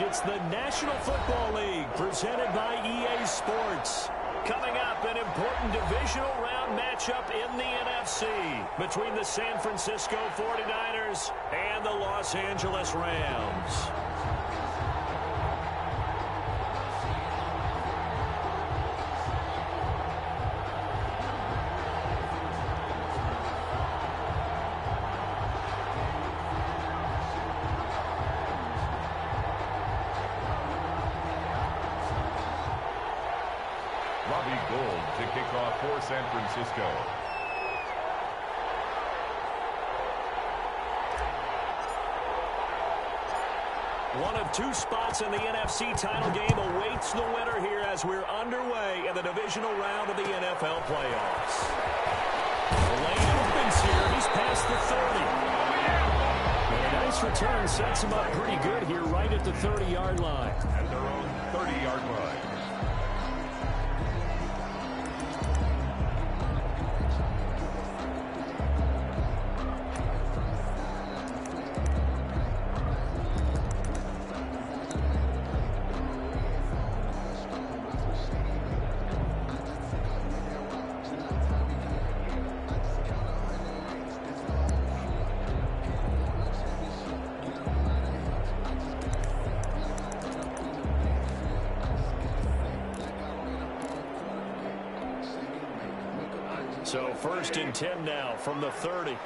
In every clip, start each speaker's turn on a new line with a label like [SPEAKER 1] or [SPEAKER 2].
[SPEAKER 1] It's the National Football League presented by EA Sports. Coming up, an important divisional round matchup in the NFC between the San Francisco 49ers and the Los Angeles Rams.
[SPEAKER 2] To kick off for San Francisco.
[SPEAKER 1] One of two spots in the NFC title game awaits the winner here as we're underway in the divisional round of the NFL playoffs. The lane opens here. He's past the 30. And a nice return sets him up pretty good here right at the 30-yard line.
[SPEAKER 2] At their own 30-yard line.
[SPEAKER 1] So 1st and 10 now from the 30.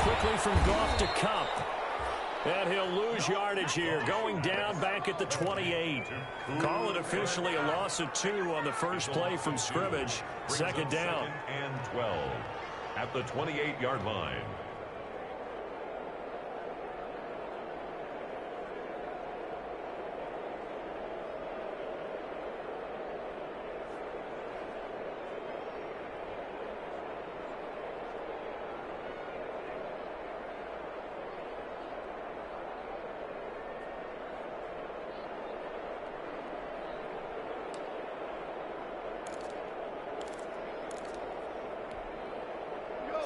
[SPEAKER 1] Quickly from Goff to Cup. And he'll lose yardage here, going down back at the 28. Call it officially a loss of 2 on the first play from scrimmage. Second down.
[SPEAKER 2] And 12 at the 28-yard line.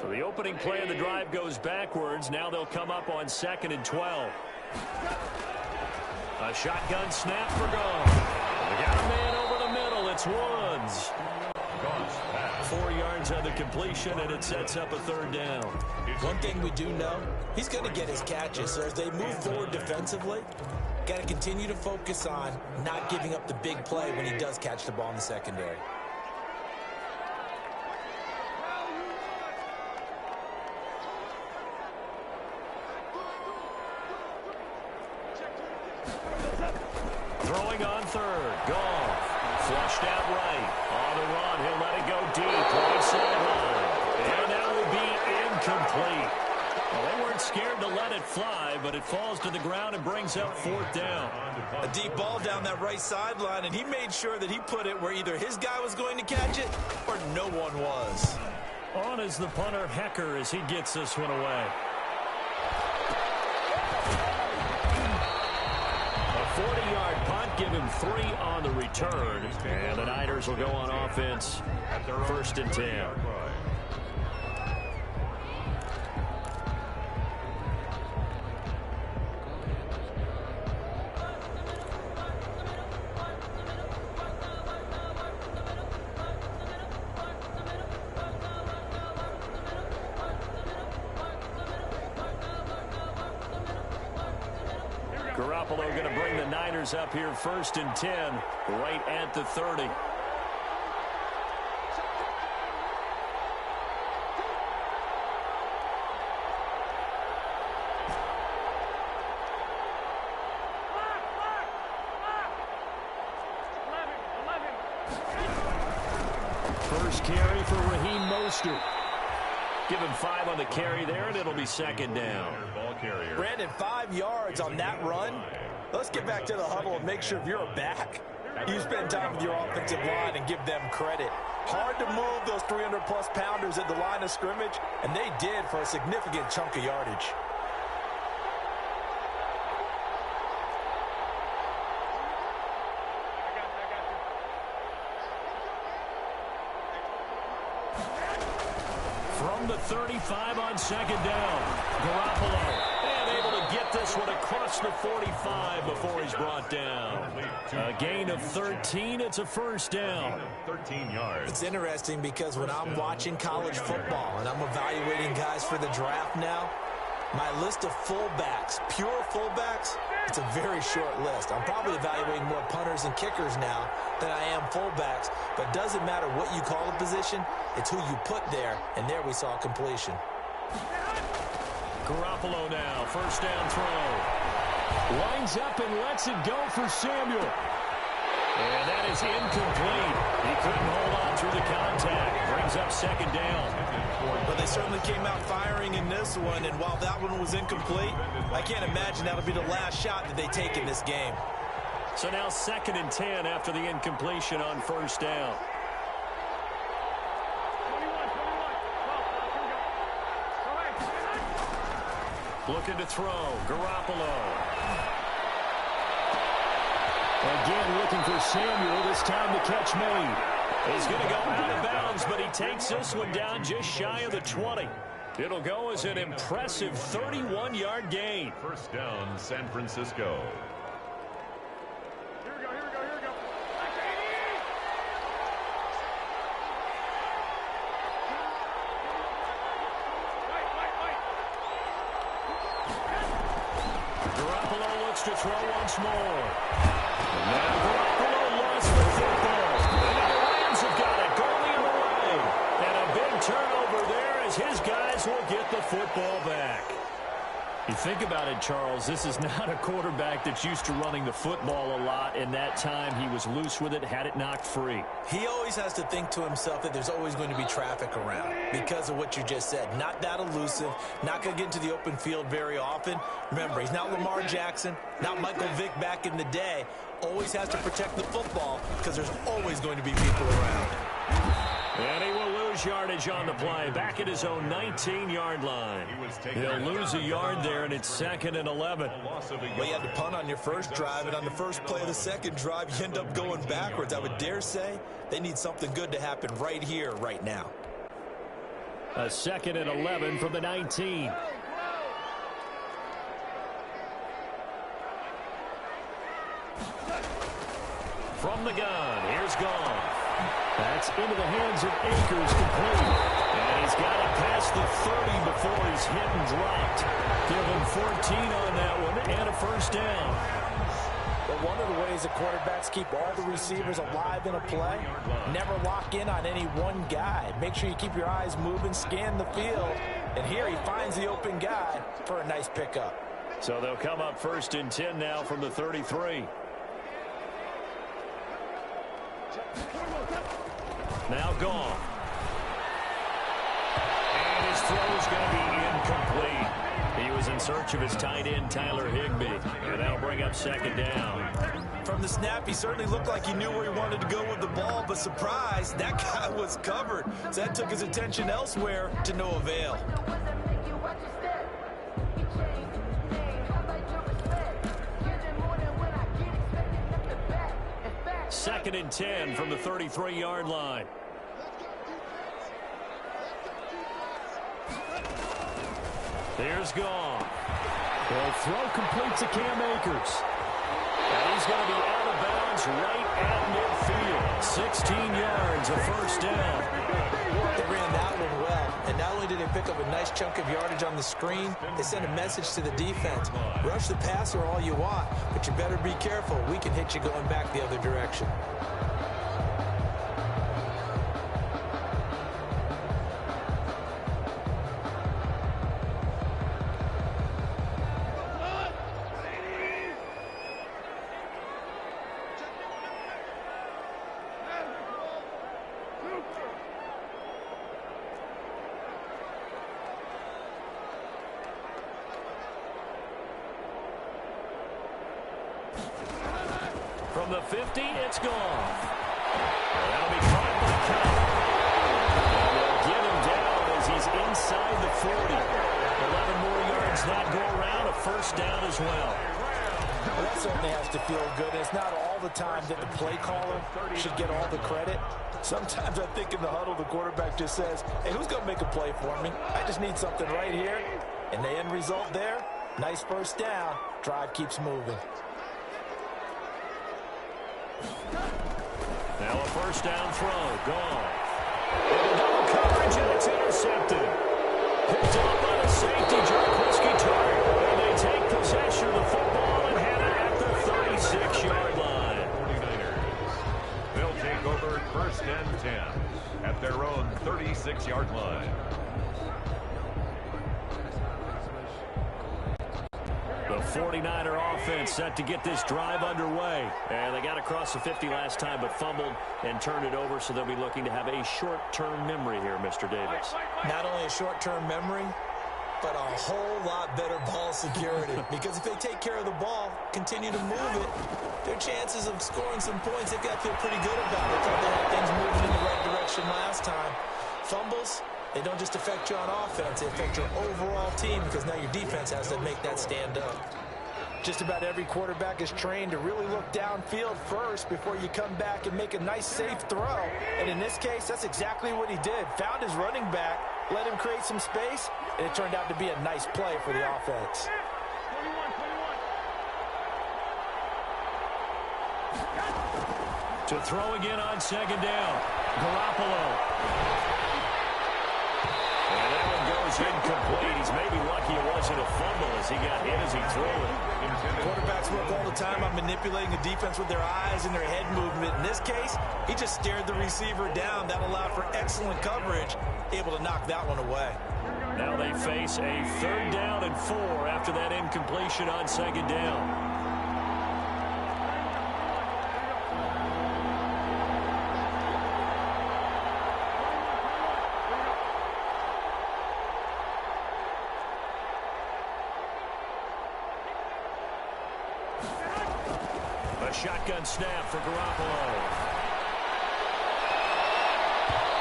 [SPEAKER 1] So the opening play of the drive goes backwards. Now they'll come up on 2nd and 12. A shotgun snap for Goff. They got a man over the middle. It's Woods. 4 yards on the completion, and it sets up a 3rd down.
[SPEAKER 3] One thing we do know, he's going to get his catches. So as they move forward defensively, got to continue to focus on not giving up the big play when he does catch the ball in the secondary.
[SPEAKER 1] Throwing on 3rd. Goff. Flushed out right. On the run. He'll let it go deep. Right sideline. And that will be incomplete. Well, they weren't scared to let it fly, but it falls to the ground and brings up 4th down.
[SPEAKER 3] A deep ball down that right sideline, and he made sure that he put it where either his guy was going to catch it or no one was.
[SPEAKER 1] On is the punter, Hecker, as he gets this one away. A 40-yard punt, give him 3 on the return. And the Niners will go on offense. 1st and 10. Garoppolo going to bring the Niners up here 1st and 10, right at the 30. First carry for Raheem Mostert. Give him 5 on the carry there, and it'll be 2nd down.
[SPEAKER 3] Brandon, 5 yards on that run. Let's get back to the huddle and make sure if you're a back, you spend time with your offensive line and give them credit. Hard to move those 300-plus pounders at the line of scrimmage, and they did for a significant chunk of yardage.
[SPEAKER 1] From the 35 on second down. Garoppolo, and able to get this one across the 45 before he's brought down. A gain of 13. It's a first down.
[SPEAKER 2] 13 yards.
[SPEAKER 3] It's interesting because when I'm watching college football and I'm evaluating guys for the draft now, my list of fullbacks, pure fullbacks, it's a very short list. I'm probably evaluating more punters and kickers now than I am fullbacks, but it doesn't matter what you call a position, it's who you put there, and there we saw completion.
[SPEAKER 1] Garoppolo now, first down throw. Lines up and lets it go for Samuel. And that is incomplete. He couldn't hold on through the contact. Brings up second down.
[SPEAKER 3] But they certainly came out firing in this one, and while that one was incomplete, I can't imagine that'll be the last shot that they take in this game.
[SPEAKER 1] So now 2nd and 10 after the incompletion on first down. Looking to throw. Garoppolo. Again looking for Samuel. This time the catch made. He's going to go out of bounds, but he takes this one down just shy of the 20. It'll go as an impressive 31-yard gain.
[SPEAKER 2] First down, San Francisco.
[SPEAKER 1] Garoppolo looks to throw once more. And now Garoppolo lost the football. And now the Rams have got it. Goal the other way. And a big turnover there as his guys will get the football back. You think about it, Charles, this is not a quarterback that's used to running the football a lot, and that time he was loose with it, had it knocked free.
[SPEAKER 3] He always has to think to himself that there's always going to be traffic around because of what you just said. Not that elusive, not going to get into the open field very often. Remember, he's not Lamar Jackson, not Michael Vick back in the day. Always has to protect the football because there's always going to be people around.
[SPEAKER 1] And he will lose yardage on the play, back at his own 19-yard line. He'll lose a yard there, and it's 2nd and 11.
[SPEAKER 3] Well, you had to punt on your first drive, and on the first play of the second drive, you end up going backwards. I would dare say they need something good to happen right here, right now.
[SPEAKER 1] A 2nd and 11 from the 19. From the gun, here's Goff. That's into the hands of Akers, complete. And he's got it past the 30 before he's hit and dropped. Give him 14 on that one and a first down.
[SPEAKER 3] But one of the ways that quarterbacks keep all the receivers alive in a play, never lock in on any one guy. Make sure you keep your eyes moving, scan the field. And here he finds the open guy for a nice pickup.
[SPEAKER 1] So they'll come up 1st and 10 now from the 33. Now Goff. And his throw is going to be incomplete. He was in search of his tight end, Tyler Higbee. And that'll bring up 2nd down.
[SPEAKER 3] From the snap, he certainly looked like he knew where he wanted to go with the ball, but surprise, that guy was covered. So that took his attention elsewhere to no avail.
[SPEAKER 1] 2nd and 10 from the 33-yard line. Here's Goff. The throw complete to Cam Akers. And he's going to be out of bounds right at midfield. 16 yards, a first down.
[SPEAKER 3] They ran that one well, and not only did they pick up a nice chunk of yardage on the screen, they sent a message to the defense. Rush the passer all you want, but you better be careful. We can hit you going back the other direction.
[SPEAKER 1] From the 50, it's Goff. That'll be caught by Cobb. And they'll get him down as he's inside the 40. 11 more yards that go around, a first down as well.
[SPEAKER 3] Well, that certainly has to feel good. It's not all the time that the play caller should get all the credit. Sometimes I think in the huddle, the quarterback just says, hey, who's going to make a play for me? I just need something right here. And the end result there, nice first down. Drive keeps moving.
[SPEAKER 1] Now a first down throw. Gone. Double coverage, and it's intercepted. Picked up by the safety, Jarquiski Tartt. And they take possession of the football and have it at the 36-yard line.
[SPEAKER 2] 49ers. They'll take over first and 10 at their own 36-yard line.
[SPEAKER 1] The 49er offense set to get this drive underway. And they got across the 50 last time, but fumbled and turned it over, so they'll be looking to have a short-term memory here, Mr. Davis.
[SPEAKER 3] Not only a short-term memory, but a whole lot better ball security. Because if they take care of the ball, continue to move it, their chances of scoring some points, they've got to feel pretty good about it. Thought they had things moving in the right direction last time. Fumbles, they don't just affect you on offense, they affect your overall team because now your defense has to make that stand up. Just about every quarterback is trained to really look downfield first before you come back and make a nice, safe throw. And in this case, that's exactly what he did. Found his running back, let him create some space, and it turned out to be a nice play for the offense.
[SPEAKER 1] To throw again on second down, Garoppolo. And that one goes incomplete. He's maybe lucky it wasn't a fumble as he got hit as he threw it.
[SPEAKER 3] Quarterbacks work all the time on manipulating the defense with their eyes and their head movement. In this case, he just stared the receiver down. That allowed for excellent coverage, able to knock that one away.
[SPEAKER 1] Now they face a 3rd down and 4 after that incompletion on second down. Shotgun snap for Garoppolo.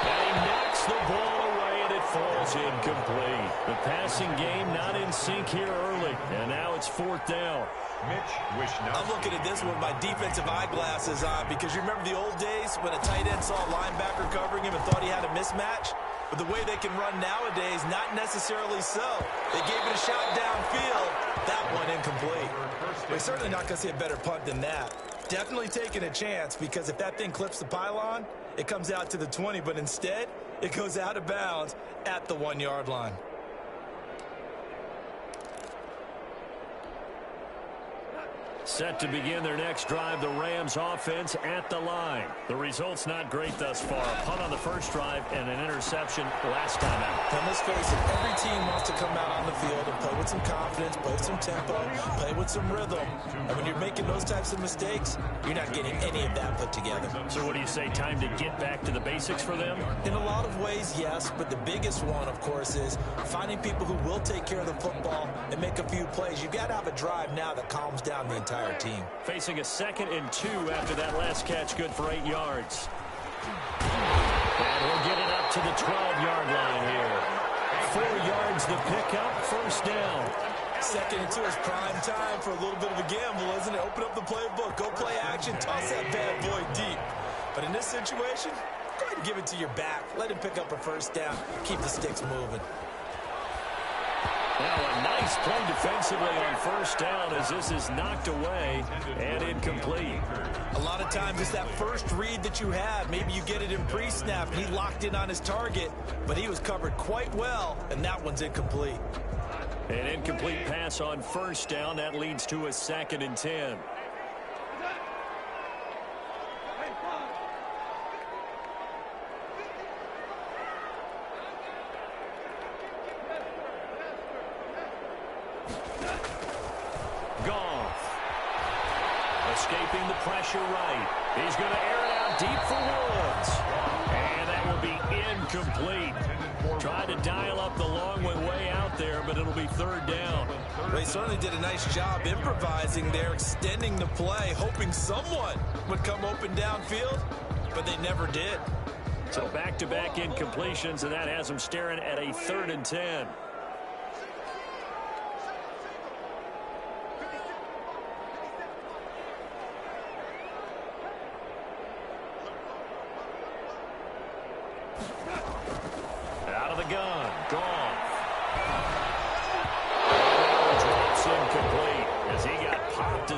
[SPEAKER 1] And he knocks the ball away, and it falls incomplete. The passing game not in sync here early, and now it's 4th down.
[SPEAKER 3] I'm looking at this with my defensive eyeglasses on because you remember the old days when a tight end saw a linebacker covering him and thought he had a mismatch? But the way they can run nowadays, not necessarily so. They gave it a shot downfield. That one incomplete. We're certainly not going to see a better punt than that. Definitely taking a chance because if that thing clips the pylon, it comes out to the 20, but instead, it goes out of bounds at the 1-yard line.
[SPEAKER 1] Set to begin their next drive, the Rams offense at the line. The result's not great thus far. A punt on the first drive and an interception last time out.
[SPEAKER 3] Now, let's face it, every team wants to come out on the field and play with some confidence, play with some tempo, play with some rhythm. And when you're making those types of mistakes, you're not getting any of that put together.
[SPEAKER 1] So what do you say, time to get back to the basics for them?
[SPEAKER 3] In a lot of ways, yes, but the biggest one, of course, is finding people who will take care of the football and make a few plays. You've got to have a drive now that calms down the entire team.
[SPEAKER 1] Facing a 2nd and 2 after that last catch, good for 8 yards. And we'll get it up to the 12-yard line here. 4 yards the pickup, first down.
[SPEAKER 3] 2nd and 2 is prime time for a little bit of a gamble, isn't it? Open up the playbook, go play action, toss that bad boy deep. But in this situation, go ahead and give it to your back. Let him pick up a first down, keep the sticks moving.
[SPEAKER 1] Now a nice play defensively on first down as this is knocked away and incomplete.
[SPEAKER 3] A lot of times it's that first read that you have. Maybe you get it in pre-snap and he locked in on his target, but he was covered quite well, and that one's incomplete.
[SPEAKER 1] An incomplete pass on first down. That leads to a 2nd and 10. Escaping the pressure right. He's going to air it out deep for Woods. And that will be incomplete. Tried to dial up the long one way out there, but it'll be 3rd down.
[SPEAKER 3] They certainly did a nice job improvising there, extending the play, hoping someone would come open downfield, but they never did.
[SPEAKER 1] So back-to-back incompletions, and that has them staring at a 3rd and 10.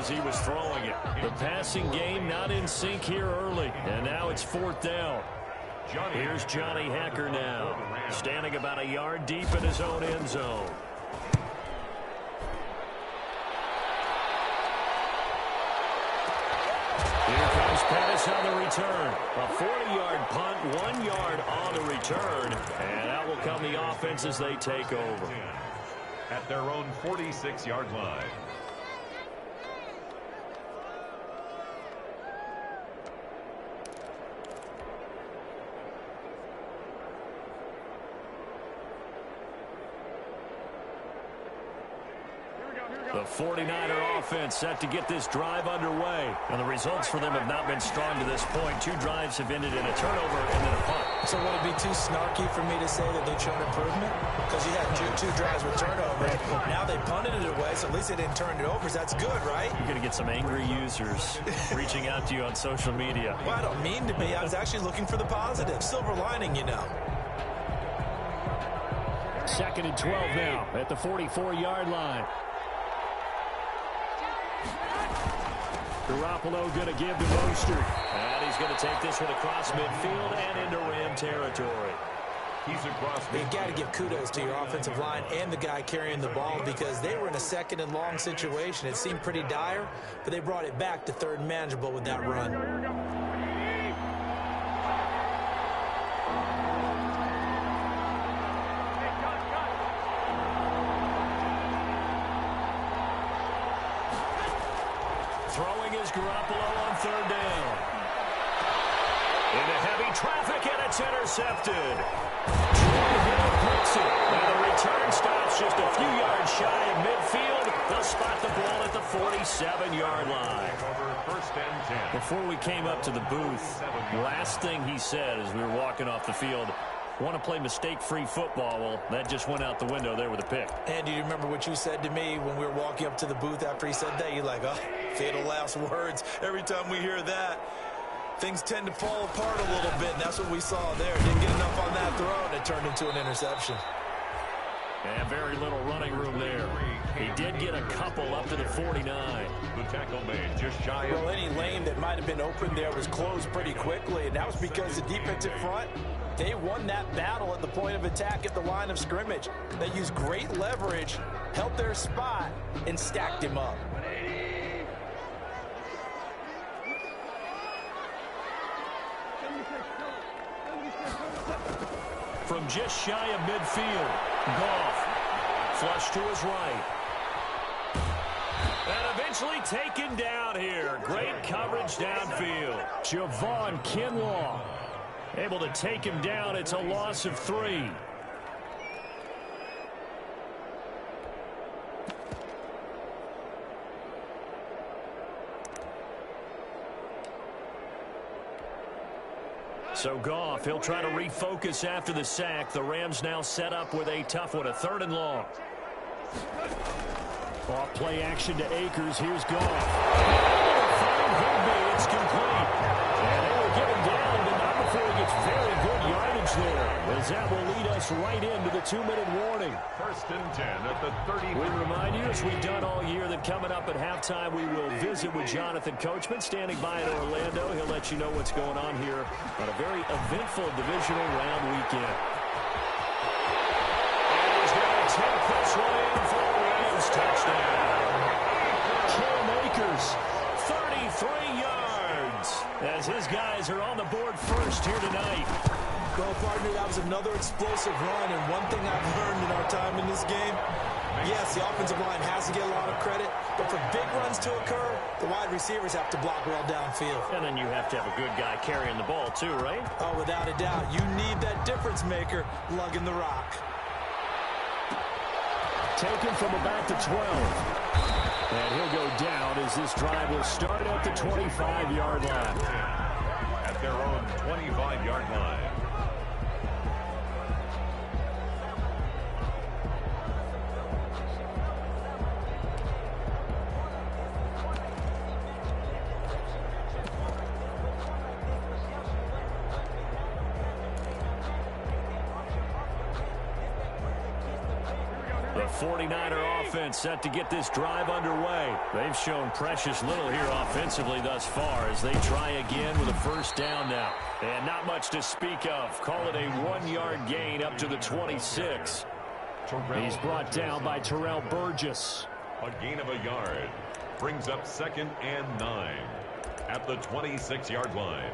[SPEAKER 1] as he was throwing it. The passing game not in sync here early, and now it's 4th down. Here's Johnny Hecker now, standing about a yard deep in his own end zone. Here comes Pettis on the return. A 40-yard punt, 1 yard on the return, and out will come the offense as they take over.
[SPEAKER 2] At their own 46-yard line.
[SPEAKER 1] The 49er offense set to get this drive underway. And the results for them have not been strong to this point. 2 drives have ended in a turnover and then a punt.
[SPEAKER 3] So would it be too snarky for me to say that they showed improvement? Because you had two drives with turnovers. Now they punted it away, so at least they didn't turn it over. So that's good, right?
[SPEAKER 1] You're going to get some angry users reaching out to you on social media.
[SPEAKER 3] Well, I don't mean to be. I was actually looking for the positive. Silver lining, you know.
[SPEAKER 1] 2nd and 12 now at the 44-yard line. Garoppolo going to give to Mostert. And he's going to take this one across midfield and into Ram territory.
[SPEAKER 2] He's across midfield.
[SPEAKER 3] You got to give kudos to your offensive line and the guy carrying the ball because they were in a 2nd and long situation. It seemed pretty dire, but they brought it back to 3rd and manageable with that run.
[SPEAKER 1] Throwing is Garoppolo on 3rd down. Into heavy traffic, and it's intercepted. And the return stops just a few yards shy of midfield. They'll spot the ball at the 47-yard line.
[SPEAKER 2] First and 10.
[SPEAKER 1] Before we came up to the booth, last thing he said as we were walking off the field, want to play mistake-free football. Well, that just went out the window there with a pick.
[SPEAKER 3] And do you remember what you said to me when we were walking up to the booth after he said that? You're like, oh, fatal last words. Every time we hear that, things tend to fall apart a little bit, and that's what we saw there. Didn't get enough on that throw, and it turned into an interception.
[SPEAKER 1] And very little running room there. He did get a couple up to the 49.
[SPEAKER 2] The tackle made just shy of...
[SPEAKER 3] Well, any lane that might have been open there was closed pretty quickly, and that was because the defensive front, they won that battle at the point of attack at the line of scrimmage. They used great leverage, held their spot, and stacked him up.
[SPEAKER 1] From just shy of midfield, Goff, flush to his right. And eventually taken down here. Great coverage downfield. Javon Kinlaw able to take him down. It's a loss of 3. So Goff, he'll try to refocus after the sack. The Rams now set up with a tough one, a 3rd and long. Off play action to Akers. Here's Goff. It's complete. And they will get him down, but not before he gets very good yardage there, as that will lead us right into the 2-minute warning.
[SPEAKER 2] First and 10 at the 30.
[SPEAKER 1] We remind you, as we've done all year, that coming up at halftime, we will visit with Jonathan Coachman, standing by in Orlando. He'll let you know what's going on here on a very eventful divisional round weekend. And he's going to take this one in for a Rams touchdown. Cam Akers, 33 yards, as his guys are on the board first here tonight.
[SPEAKER 3] Well, partner, that was another explosive run, and one thing I've learned in our time in this game, yes, the offensive line has to get a lot of credit, but for big runs to occur, the wide receivers have to block well downfield.
[SPEAKER 1] And then you have to have a good guy carrying the ball too, right?
[SPEAKER 3] Oh, without a doubt. You need that difference maker lugging the rock.
[SPEAKER 1] Taken from about the 12. And he'll go down as this drive will start at the 25-yard line.
[SPEAKER 2] At their own 25-yard line.
[SPEAKER 1] The 49er offense set to get this drive underway. They've shown precious little here offensively thus far as they try again with a first down now. And not much to speak of. Call it a 1-yard gain up to the 26. He's brought down by Terrell Burgess.
[SPEAKER 2] A gain of a yard brings up 2nd and 9 at the 26-yard line.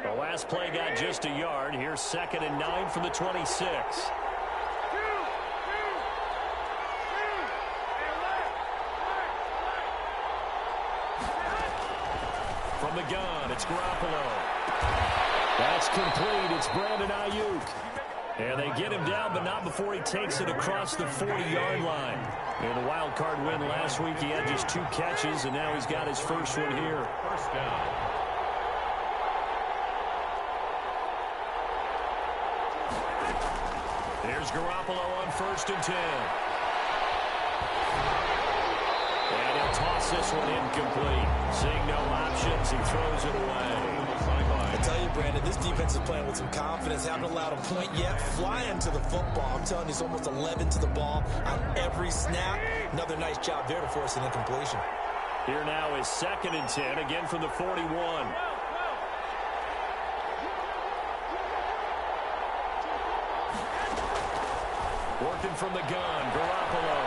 [SPEAKER 1] The last play got just a yard. Here's 2nd and 9 from the 26. From the gun, it's Garoppolo. That's complete. It's Brandon Ayuk. And they get him down, but not before he takes it across the 40-yard line. In the wild card win last week, he had just 2 catches, and now he's got his first one here.
[SPEAKER 2] First down.
[SPEAKER 1] There's Garoppolo on 1st and 10. And he'll toss this one incomplete. Seeing no options, he throws it away.
[SPEAKER 3] I tell you, Brandon, this defense is playing with some confidence. Haven't allowed a point yet. Flying to the football. I'm telling you, it's almost 11 to the ball on every snap. Another nice job there to force an incompletion.
[SPEAKER 1] Here now is 2nd and 10, again from the 41. Working from the gun, Garoppolo.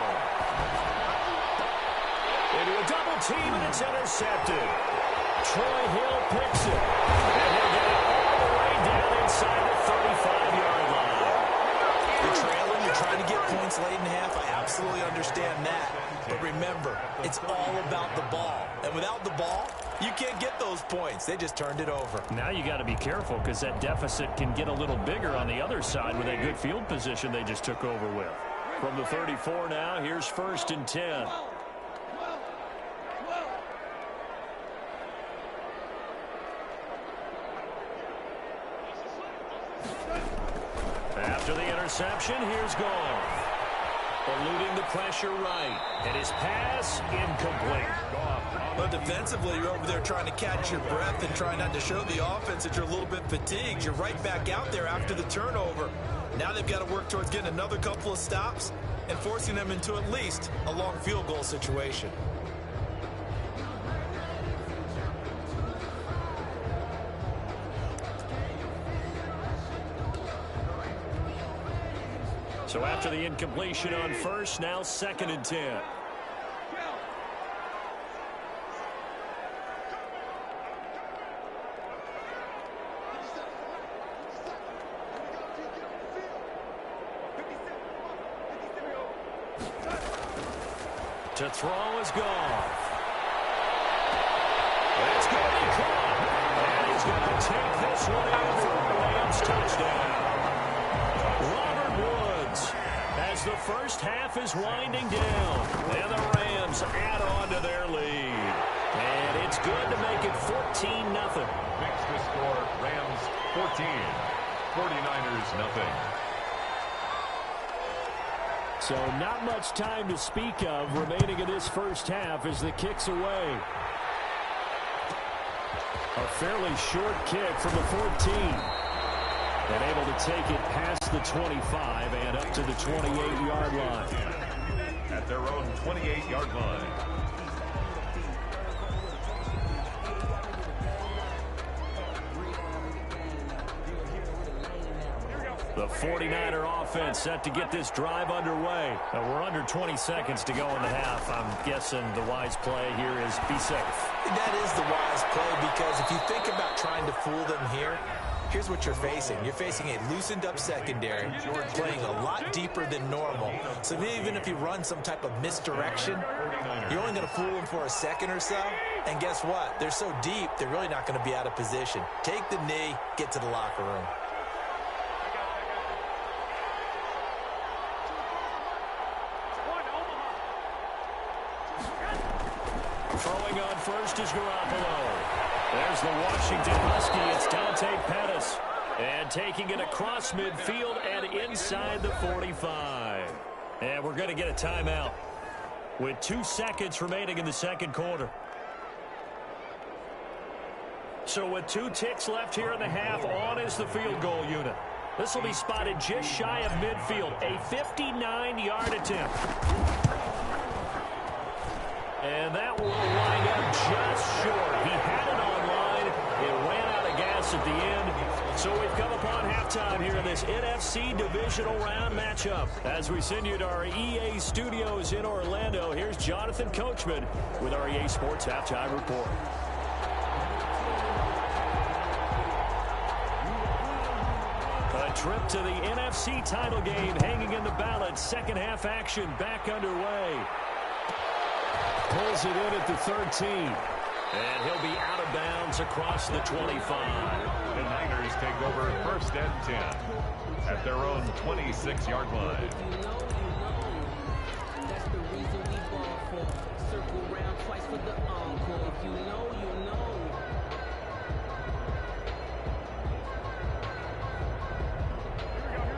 [SPEAKER 1] Into a double team, and it's intercepted. Troy Hill picks it. And he'll get it all the way down inside the 35-yard line.
[SPEAKER 3] You're trailing, you're trying to get points late in half. I absolutely understand that. But remember, it's all about the ball. And without the ball, you can't get those points. They just turned it over.
[SPEAKER 1] Now you got to be careful because that deficit can get a little bigger on the other side with that good field position they just took over with. From the 34 now, here's 1st and 10. After the interception, here's Goff. Eluding the pressure right. And his pass, incomplete.
[SPEAKER 3] But defensively, you're over there trying to catch your breath and trying not to show the offense that you're a little bit fatigued. You're right back out there after the turnover. Now they've got to work towards getting another couple of stops and forcing them into at least a long field goal situation.
[SPEAKER 1] So after the incompletion on 1st, now 2nd and 10. To throw is Goff. That's going to be caught. And he's going to take this one in for a Rams touchdown. Robert Woods, as the first half is winding down, and the Rams add on to their lead. And it's good to make it 14-0.
[SPEAKER 2] Makes the score Rams 14, 49ers nothing.
[SPEAKER 1] So not much time to speak of remaining in this first half as the kick's away. A fairly short kick from the 14. And able to take it past the 25 and up to the 28-yard line.
[SPEAKER 2] At their own 28-yard line.
[SPEAKER 1] The 49er offense set to get this drive underway. We're under 20 seconds to go in the half. I'm guessing the wise play here is be safe.
[SPEAKER 3] That is the wise play because if you think about trying to fool them here, here's what you're facing. You're facing a loosened up secondary, playing a lot deeper than normal. So even if you run some type of misdirection, you're only going to fool them for a second or so. And guess what? They're so deep, they're really not going to be out of position. Take the knee, get to the locker room.
[SPEAKER 1] Throwing on 1st is Garoppolo. There's the Washington Husky. It's Dante Pettis. And taking it across midfield and inside the 45. And we're going to get a timeout. with 2 seconds remaining in the second quarter. So with 2 ticks left here in the half, on is the field goal unit. This will be spotted just shy of midfield, a 59-yard attempt. And that will wind up just short. He had it online. It ran out of gas at the end. So we've come upon halftime here in this NFC divisional round matchup. As we send you to our EA studios in Orlando, here's Jonathan Coachman with our EA Sports Halftime Report. A trip to the NFC title game hanging in the balance. Second half action back underway. Pulls it in at the 13. And he'll be out of bounds across the 25.
[SPEAKER 2] The Niners take over first and 10 at their own 26-yard line.
[SPEAKER 4] That's the reason we ball for. Circle round twice for the encore. If you know, you know.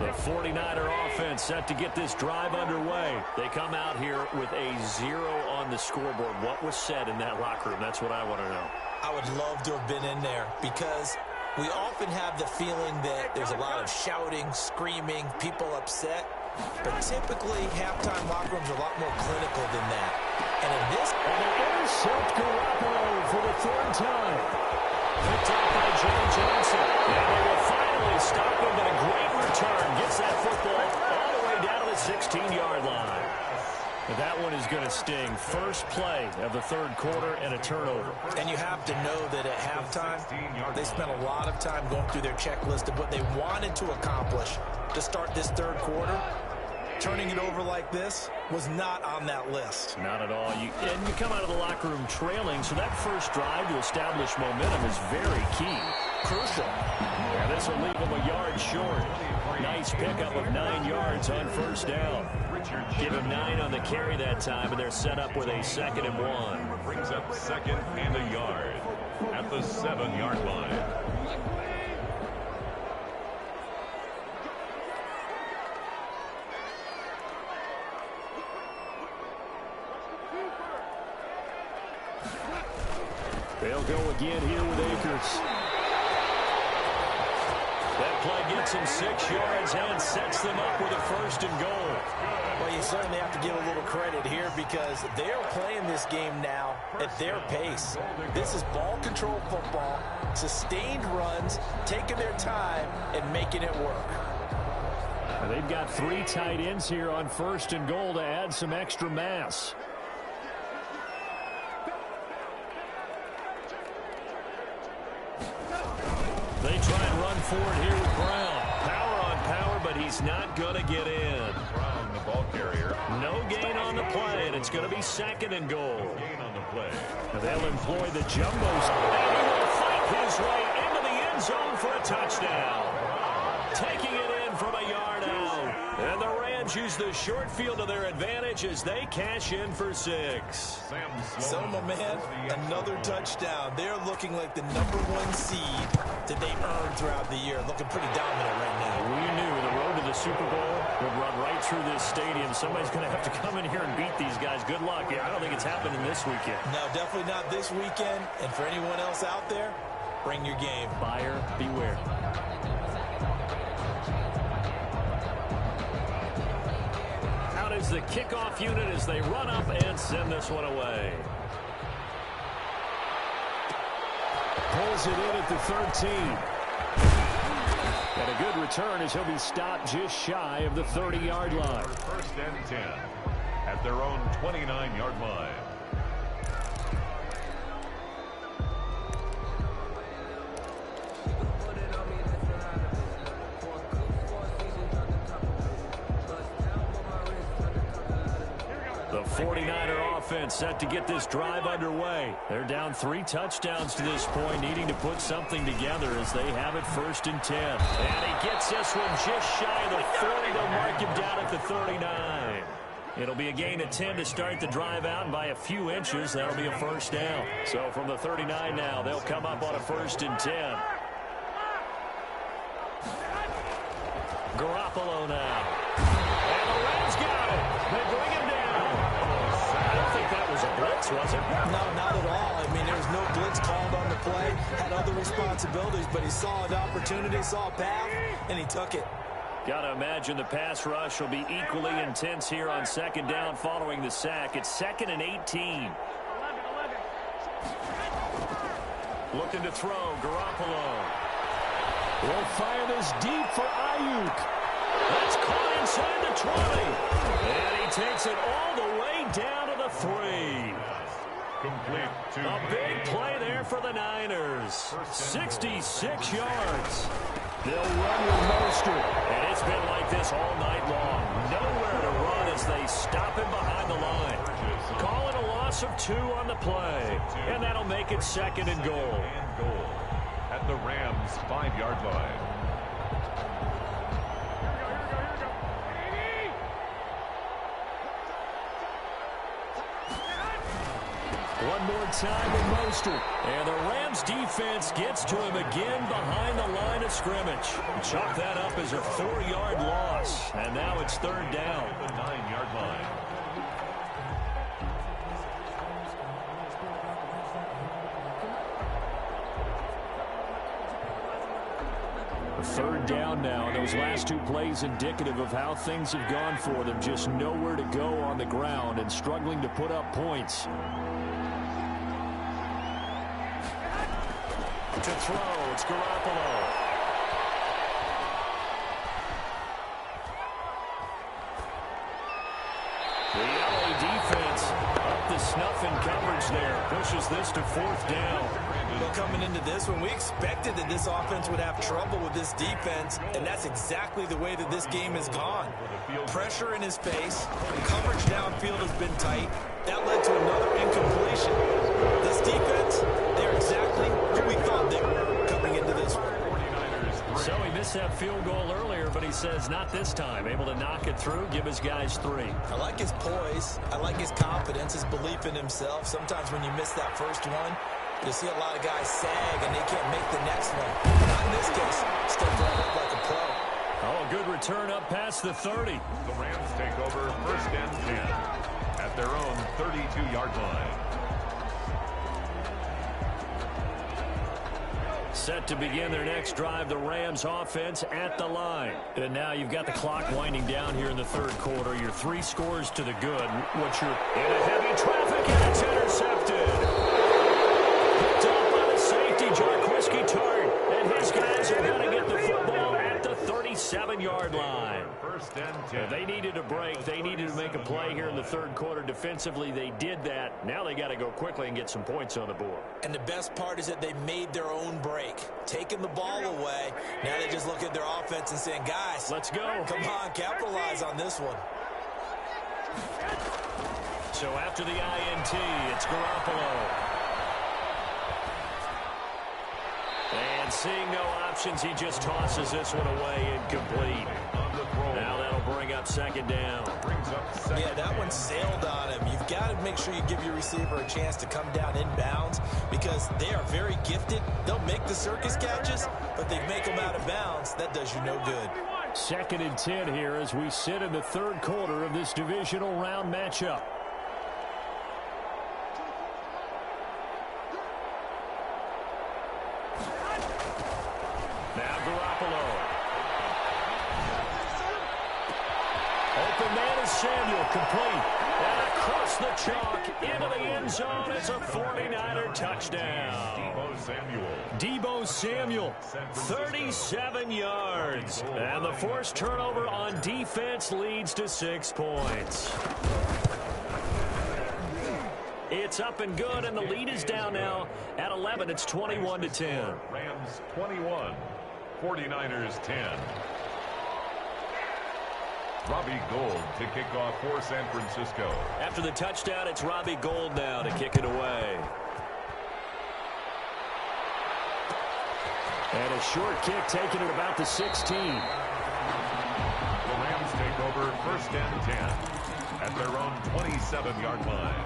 [SPEAKER 1] The 49er offense set to get this drive underway. They come out here with a 0 on the scoreboard. What was said in that locker room? That's what I want to know.
[SPEAKER 3] I would love to have been in there because we often have the feeling that there's a lot of shouting, screaming, people upset. But typically, halftime locker rooms are a lot more clinical than that. And in this...
[SPEAKER 1] And they intercept Garoppolo for the 3rd time. Picked up by John Johnson. And they will finally stop him, but a great return. Gets that football all the way down to the 16-yard line. And that one is going to sting. First play of the 3rd quarter and a turnover.
[SPEAKER 3] And you have to know that at halftime, they spent a lot of time going through their checklist of what they wanted to accomplish to start this 3rd quarter. Turning it over like this was not on that list.
[SPEAKER 1] Not at all. And you come out of the locker room trailing, so that first drive to establish momentum is very key.
[SPEAKER 3] Crucial.
[SPEAKER 1] Yeah, this will leave them a yard short. Nice pickup of 9 yards on first down. Give him 9 on the carry that time, and they're set up with a 2nd and 1.
[SPEAKER 2] Brings up 2nd and a yard at the 7-yard line.
[SPEAKER 1] They'll go again here with Akers. That play gets him 6 yards and sets them up with a 1st and goal.
[SPEAKER 3] Well, you certainly have to give a little credit here because they're playing this game now at their pace. This is ball control football, sustained runs, taking their time and making it work.
[SPEAKER 1] They've got 3 tight ends here on 1st and goal to add some extra mass. They try and run forward here with Brown. Power on power, but he's not going to get in.
[SPEAKER 2] Brown, the ball carrier.
[SPEAKER 1] No gain on the play, and it's going to be 2nd and goal.
[SPEAKER 2] Gain on the play.
[SPEAKER 1] They'll employ the jumbos, and he will fight his way into the end zone for a touchdown. Taking it in from a yard out. And the Rams use the short field to their advantage as they cash in for 6.
[SPEAKER 3] Soma, man, another touchdown. They're looking like the #1 seed that they earned throughout the year. Looking pretty dominant right now.
[SPEAKER 1] We knew the road to the Super Bowl would run right through this stadium. Somebody's going to have to come in here and beat these guys. Good luck. Yeah, I don't think it's happening this weekend.
[SPEAKER 3] No, definitely not this weekend. And for anyone else out there, bring your game.
[SPEAKER 1] Buyer beware. Out is the kickoff unit as they run up and send this one away. Pulls it in at the 13. And a good return as he'll be stopped just shy of the 30-yard line.
[SPEAKER 2] 1st and 10 at their own 29-yard line.
[SPEAKER 1] The 49er offense set to get this drive underway. They're down 3 touchdowns to this point, needing to put something together as they have it 1st and 10. And he gets this one just shy of the 40. They'll mark him down at the 39. It'll be a gain of 10 to start the drive out, and by a few inches, that'll be a 1st down. So from the 39 now, they'll come up on a 1st and 10. Garoppolo now. And the Rams got it. They bring him down. blitz, was it?
[SPEAKER 3] No, not at all. I mean, there was no blitz called on the play. Had other responsibilities, but he saw an opportunity, saw a path, and he took it.
[SPEAKER 1] Got to imagine the pass rush will be equally intense here on second down following the sack. It's 2nd and 18. Looking to throw, Garoppolo. Will fire this deep for Ayuk. That's caught inside the 20. And he takes it all the way down to the 3.
[SPEAKER 2] Complete to
[SPEAKER 1] A big play there for the Niners. 66 yards. They'll run with Mostert. And it's been like this all night long. Nowhere to run as they stop him behind the line. Call it a loss of 2 on the play. And that'll make it 2nd and goal.
[SPEAKER 2] At the Rams' 5-yard line.
[SPEAKER 1] One more time with Mostert. And the Rams defense gets to him again behind the line of scrimmage. Chalk that up as a 4-yard loss. And now it's 3rd down.
[SPEAKER 2] The 9-yard line.
[SPEAKER 1] Third down now, and those last 2 plays indicative of how things have gone for them. Just nowhere to go on the ground and struggling to put up points. To throw, it's Garoppolo. The LA defense up the snuff in coverage there. Pushes this to 4th down.
[SPEAKER 3] Well, coming into this one, we expected that this offense would have trouble with this defense, and that's exactly the way that this game has gone. Pressure in his face, coverage downfield has been tight. That led to another incompletion. This defense, they're exactly who we thought they were coming into this one.
[SPEAKER 1] So he missed that field goal earlier, but he says not this time. Able to knock it through, give his guys 3.
[SPEAKER 3] I like his poise. I like his confidence, his belief in himself. Sometimes when you miss that first one, you see a lot of guys sag and they can't make the next one. Not in this case. Stepped right up like a pro.
[SPEAKER 1] Oh, good return up past the 30.
[SPEAKER 2] The Rams take over 1st and 10 at their own 32-yard line.
[SPEAKER 1] Set to begin their next drive, the Rams offense at the line. And now you've got the clock winding down here in the 3rd quarter. Your 3 scores to the good. What's your... In a heavy traffic, and it's intercepted. Picked up by the safety, Jarquiski Tart. And his guys are going to get the football at the 37-yard line.
[SPEAKER 2] 1st and 10.
[SPEAKER 1] They needed a break. They needed to make a play here in the 3rd quarter. Defensively, they did that. Now they got to go quickly and get some points on the board.
[SPEAKER 3] And the best part is that they made their own break. Taking the ball away. Now they just look at their offense and saying, guys,
[SPEAKER 1] let's go.
[SPEAKER 3] Come on, capitalize on this one.
[SPEAKER 1] So after the INT, it's Garoppolo. And seeing no options, he just tosses this one away incomplete. Now that'll bring up 2nd down.
[SPEAKER 3] Yeah, that one sailed on him. You've got to make sure you give your receiver a chance to come down inbounds because they are very gifted. They'll make the circus catches, but they make them out of bounds. That does you no good.
[SPEAKER 1] 2nd and 10 here as we sit in the 3rd quarter of this divisional round matchup. Now Garoppolo. Open man is Samuel, complete. And across the chalk, into the end zone. It's a 49er touchdown. Deebo Samuel, 37 yards. And the forced turnover on defense leads to 6 points. It's up and good, and the lead is down now at 11. It's 21-10.
[SPEAKER 2] Rams 21, 49ers 10. Robbie Gould to kick off for San Francisco.
[SPEAKER 1] After the touchdown, it's Robbie Gould now to kick it away. And a short kick taken at about the 16.
[SPEAKER 2] The Rams take over 1st and 10 at their own 27-yard line.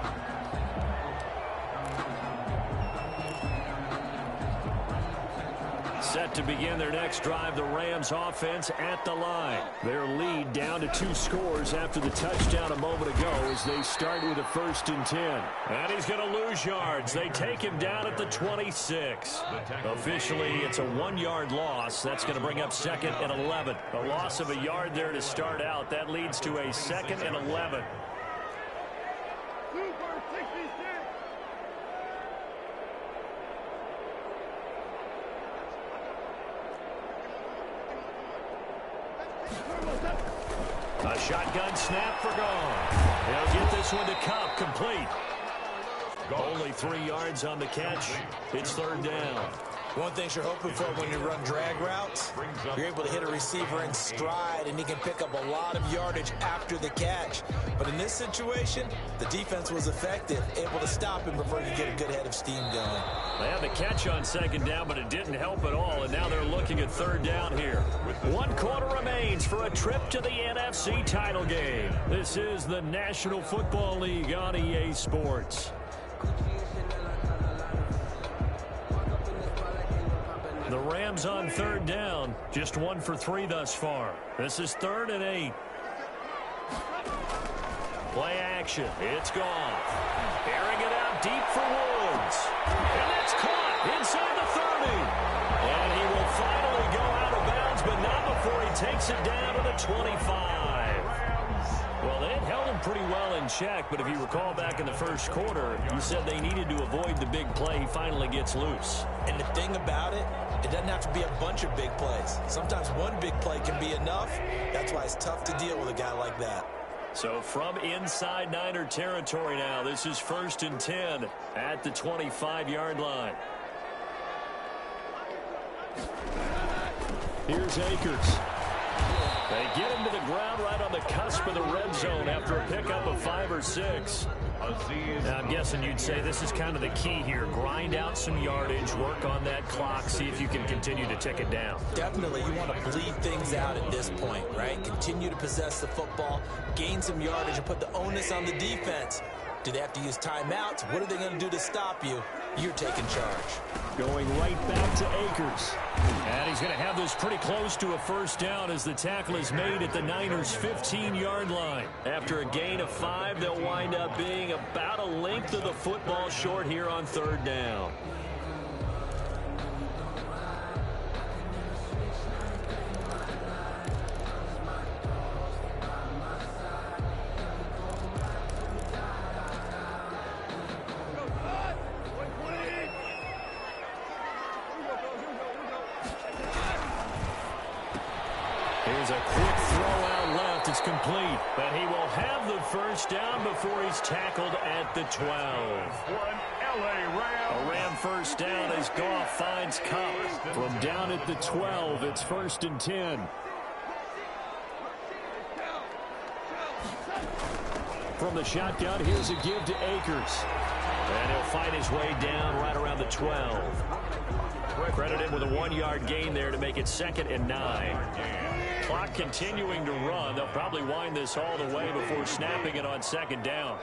[SPEAKER 1] Set to begin their next drive, the Rams offense at the line. Their lead down to 2 scores after the touchdown a moment ago as they start with a 1st and 10. And he's going to lose yards. They take him down at the 26. Officially, it's a 1-yard loss. That's going to bring up 2nd and 11. A loss of a yard there to start out. That leads to a 2nd and 11. A shotgun snap for Gone. He'll get this one to Cup, complete. Only 3 yards on the catch. It's 3rd down.
[SPEAKER 3] One thing you're hoping for when you run drag routes, you're able to hit a receiver in stride, and he can pick up a lot of yardage after the catch. But in this situation, the defense was effective, able to stop him before he could get a good head of steam going.
[SPEAKER 1] They had the catch on 2nd down, but it didn't help at all, and now they're looking at 3rd down here. 1 quarter remains for a trip to the NFC title game. This is the National Football League on EA Sports. The Rams on 3rd down, just 1 for 3 thus far. This is 3rd and 8. Play action. It's gone. Airing it out deep for Woods. And it's caught inside the 30. And he will finally go out of bounds, but not before he takes it down to the 25. Well, they had held him pretty well in check, but if you recall back in the 1st quarter, you said they needed to avoid the big play. He finally gets loose.
[SPEAKER 3] And the thing about it, it doesn't have to be a bunch of big plays. Sometimes one big play can be enough. That's why it's tough to deal with a guy like that.
[SPEAKER 1] So from inside Niner territory now, this is 1st and 10 at the 25-yard line. Here's Akers. They get him to the ground right on the cusp of the red zone after a pickup of 5 or 6. Now, I'm guessing you'd say this is kind of the key here. Grind out some yardage, work on that clock, see if you can continue to tick it down.
[SPEAKER 3] Definitely, you want to bleed things out at this point, right? Continue to possess the football, gain some yardage, and put the onus on the defense. Do they have to use timeouts? What are they going to do to stop you? You're taking charge.
[SPEAKER 1] Going right back to Akers. And he's going to have this pretty close to a 1st down as the tackle is made at the Niners' 15-yard line. After a gain of 5, they'll wind up being about a length of the football short here on 3rd down. Here's a quick throw out left. It's complete. But he will have the 1st down before he's tackled at the 12. A Ram 1st down as Goff finds Cup. From down at the 12, it's 1st and 10. From the shotgun, here's a give to Akers. And he'll fight his way down right around the 12. Credit him with a 1-yard gain there to make it 2nd and 9. Clock continuing to run. They'll probably wind this all the way before snapping it on 2nd down.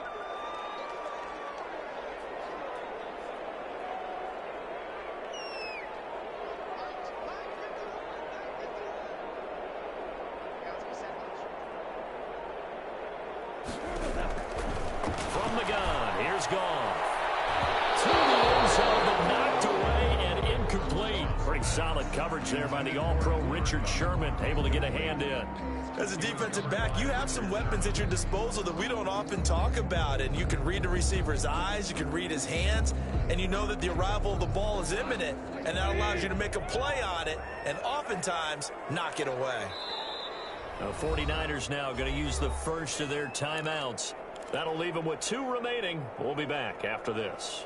[SPEAKER 1] From the gun, here's Goff. To the end zone, but knocked away and incomplete. Pretty solid coverage there by the All-Pro Richard Sherman, able to get a hand in.
[SPEAKER 3] As a defensive back, you have some weapons at your disposal that we don't often talk about. And you can read the receiver's eyes, you can read his hands, and you know that the arrival of the ball is imminent. And that allows you to make a play on it and oftentimes knock it away.
[SPEAKER 1] The 49ers now going to use the first of their timeouts. That'll leave them with 2 remaining. We'll be back after this.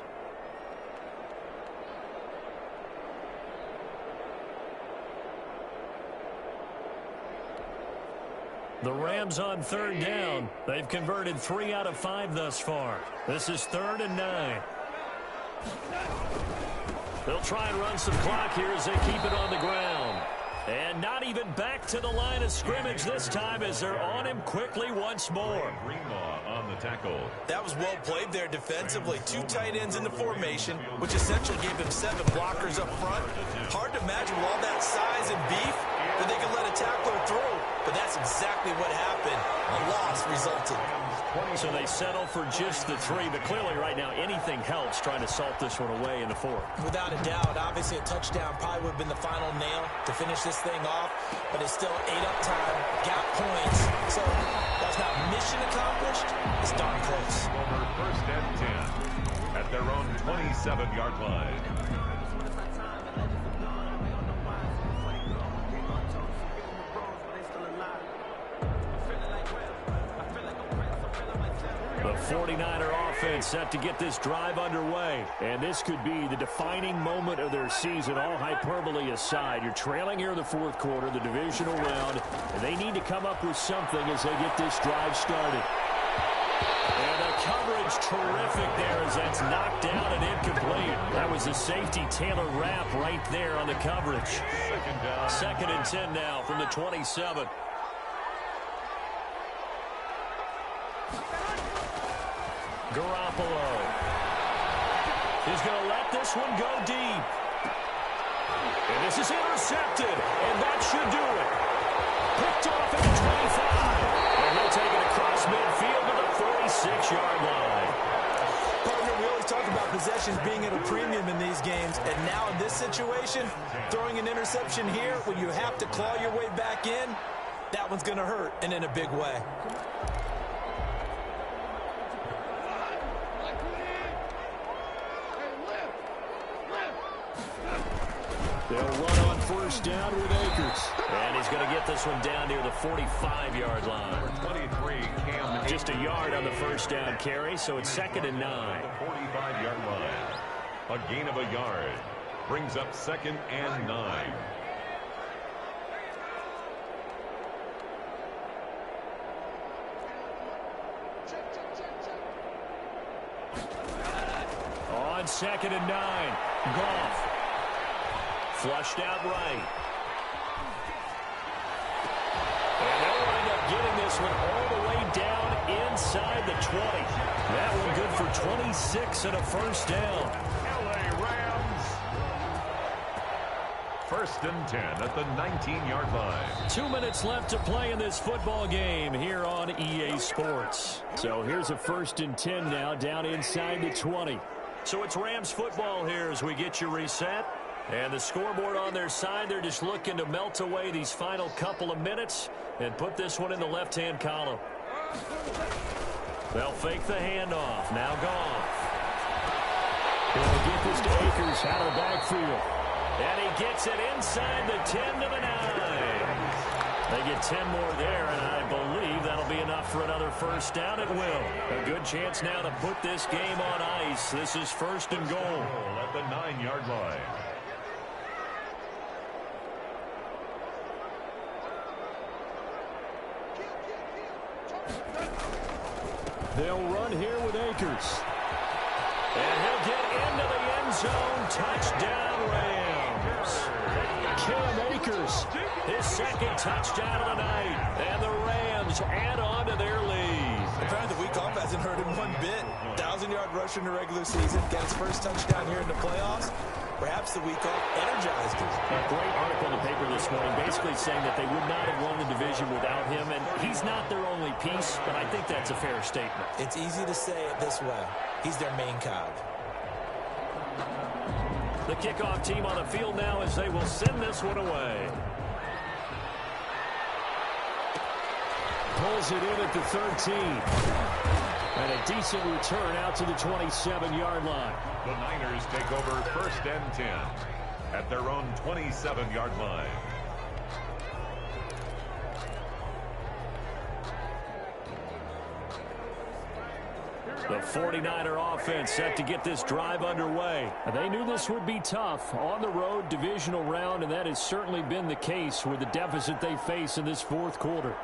[SPEAKER 1] The Rams on 3rd down. They've converted 3 out of 5 thus far. This is 3rd and 9. They'll try and run some clock here as they keep it on the ground. And not even back to the line of scrimmage this time as they're on him quickly once more.
[SPEAKER 2] Greenlaw on the tackle.
[SPEAKER 3] That was well played there defensively. 2 tight ends in the formation, which essentially gave him 7 blockers up front. Hard to imagine with all that size and beef that they could let a tackler through. But that's exactly what happened. A loss resulted.
[SPEAKER 1] So they settle for just the 3, but clearly right now anything helps trying to salt this one away in the 4th.
[SPEAKER 3] Without a doubt, obviously a touchdown probably would have been the final nail to finish this thing off, but it's still 8 up time, got points. So that's not mission accomplished, it's darn close.
[SPEAKER 2] Over 1st and 10 at their own 27-yard line.
[SPEAKER 1] The 49er offense set to get this drive underway. And this could be the defining moment of their season, all hyperbole aside. You're trailing here in the 4th quarter, the divisional round, and they need to come up with something as they get this drive started. And the coverage terrific there as that's knocked down and incomplete. That was a safety Taylor Rapp right there on the coverage. 2nd and 10 now from the 27. Garoppolo is going to let this one go deep. And this is intercepted, and that should do it. Picked off at the 25. And he'll take it across midfield to the 46-yard line.
[SPEAKER 3] Partner, we always talk about possessions being at a premium in these games, and now in this situation, throwing an interception here when you have to claw your way back in, that one's going to hurt, and in a big way.
[SPEAKER 1] They'll run on 1st down with Akers. And he's going to get this one down near the 45-yard line.
[SPEAKER 2] 23, Cam.
[SPEAKER 1] Just a yard on the 1st down carry, so it's 2nd and 9.
[SPEAKER 2] The 45-yard line. A gain of a yard. Brings up 2nd and 9.
[SPEAKER 1] On 2nd and 9, Goff. Flushed out right. And they'll wind up getting this one all the way down inside the 20. That one good for 26 and a 1st down.
[SPEAKER 2] LA Rams. 1st and 10 at the 19-yard line.
[SPEAKER 1] 2 minutes left to play in this football game here on EA Sports. So here's a 1st and 10 now down inside the 20. So it's Rams football here as we get you reset. And the scoreboard on their side, they're just looking to melt away these final couple of minutes and put this one in the left-hand column. They'll fake the handoff. Now Goff. He'll get this to Akers out of the backfield. And he gets it inside the 10 to the 9. They get 10 more there, and I believe that'll be enough for another 1st down. It will. A good chance now to put this game on ice. This is 1st and goal.
[SPEAKER 2] At the 9-yard line.
[SPEAKER 1] They'll run here with Akers. And he'll get into the end zone. Touchdown, Rams. Cam Akers, his 2nd touchdown of the night. And the Rams add on to their lead.
[SPEAKER 3] Apparently the week off hasn't hurt him one bit. 1,000-yard rusher in the regular season. Got his 1st touchdown here in the playoffs. Perhaps the week off energized him.
[SPEAKER 1] A great article in the paper this morning basically saying that they would not have won the division without him. And he's not their only piece, but I think that's a fair statement.
[SPEAKER 3] It's easy to say it this way. He's their main cog.
[SPEAKER 1] The kickoff team on the field now as they will send this one away. Pulls it in at the 13. And a decent return out to the 27-yard line.
[SPEAKER 2] The Niners take over 1st and 10 at their own 27-yard line.
[SPEAKER 1] The 49er offense set to get this drive underway. They knew this would be tough on the road divisional round, and that has certainly been the case with the deficit they face in this 4th quarter.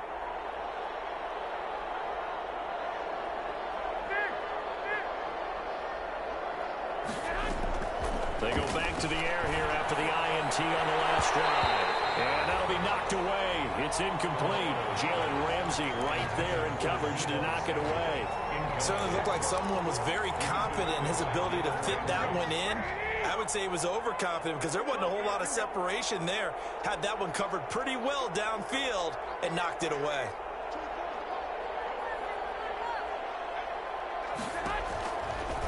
[SPEAKER 1] They go back to the air here after the INT on the last drive. And that'll be knocked away. It's incomplete. Jalen Ramsey right there in coverage to knock it away.
[SPEAKER 3] It certainly looked like someone was very confident in his ability to fit that one in. I would say he was overconfident because there wasn't a whole lot of separation there. Had that one covered pretty well downfield and knocked it away.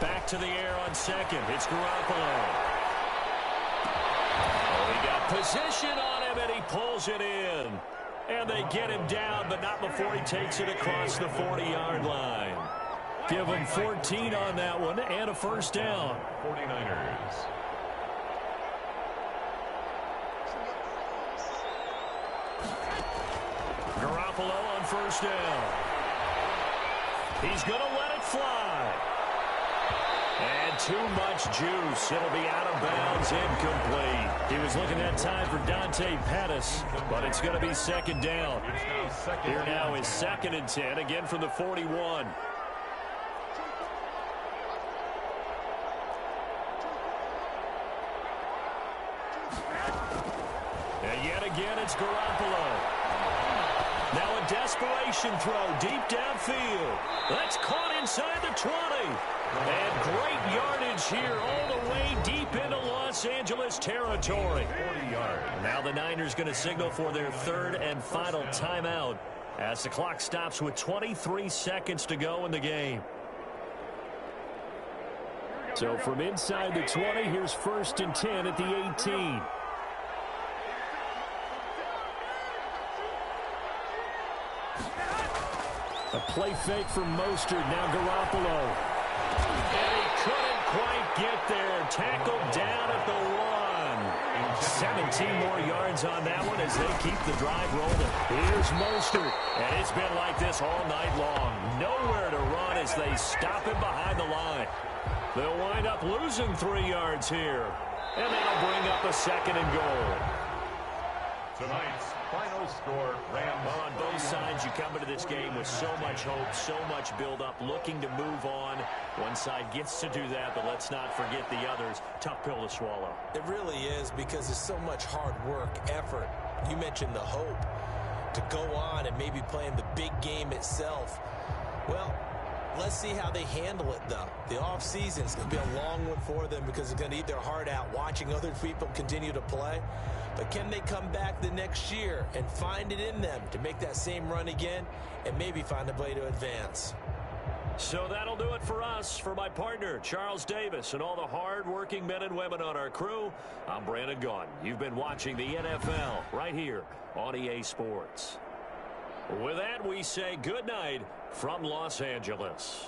[SPEAKER 1] Back to the air on second. It's Garoppolo. Oh, he got position on him, and he pulls it in. And they get him down, but not before he takes it across the 40-yard line. Give him 14 on that one and a first down.
[SPEAKER 2] 49ers.
[SPEAKER 1] Garoppolo on first down. He's going to let it fly. And too much juice. It'll be out of bounds, incomplete. He was looking that time for Dante Pettis, but it's going to be second down. Here now is 2nd and 10, again from the 41. And yet again, it's Garoppolo. Now a desperation throw deep downfield. That's caught inside the 20. And great yardage here all the way deep into Los Angeles territory.
[SPEAKER 2] 40 yards.
[SPEAKER 1] Now the Niners going to signal for their third and final timeout as the clock stops with 23 seconds to go in the game. So from inside the 20, here's 1st and 10 at the 18. A play fake from Mostert. Now Garoppolo. And he couldn't quite get there. Tackled down at the 1. 17 more yards on that one as they keep the drive rolling. Here's Mostert. And it's been like this all night long. Nowhere to run as they stop him behind the line. They'll wind up losing 3 yards here. And that'll bring up a 2nd and goal.
[SPEAKER 2] Tonight's final score, Rams.
[SPEAKER 1] Well, on both sides, you come into this game with so much hope, so much build-up, looking to move on. One side gets to do that, but let's not forget the others. Tough pill to swallow.
[SPEAKER 3] It really is because there's so much hard work, effort. You mentioned the hope to go on and maybe playing the big game itself. Well, let's see how they handle it, though. The offseason is going to be a long one for them because they're going to eat their heart out watching other people continue to play. But can they come back the next year and find it in them to make that same run again and maybe find a way to advance?
[SPEAKER 1] So that'll do it for us. For my partner, Charles Davis, and all the hard-working men and women on our crew, I'm Brandon Gaudin. You've been watching the NFL right here on EA Sports. With that, we say good night from Los Angeles.